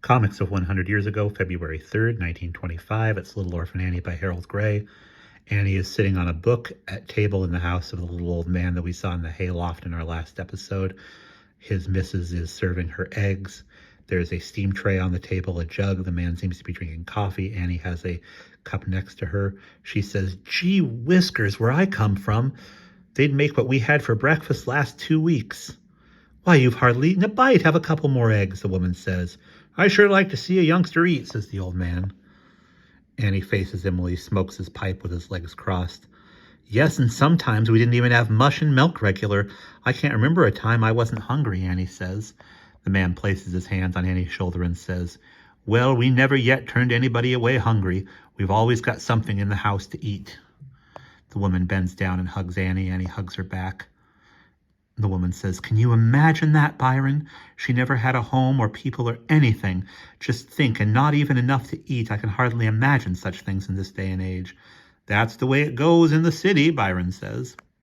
Comics of 100 Years Ago, February 3rd, 1925. It's Little Orphan Annie by Harold Gray. Annie is sitting on a book at table in the house of the little old man that we saw in the hayloft in our last episode. His missus is serving her eggs. There's a steam tray on the table, a jug. The man seems to be drinking coffee. Annie has a cup next to her. She says, "Gee whiskers, where I come from, they'd make what we had for breakfast last 2 weeks." "Why, you've hardly eaten a bite. Have a couple more eggs," the woman says. "I sure like to see a youngster eat," says the old man. Annie faces him while he smokes his pipe with his legs crossed. "Yes, and sometimes we didn't even have mush and milk regular. I can't remember a time I wasn't hungry," Annie says. The man places his hands on Annie's shoulder and says, "Well, we never yet turned anybody away hungry. We've always got something in the house to eat." The woman bends down and hugs Annie. Annie hugs her back. The woman says, "Can you imagine that, Byron? She never had a home or people or anything. Just think, and not even enough to eat. I can hardly imagine such things in this day and age." "That's the way it goes in the city," Byron says.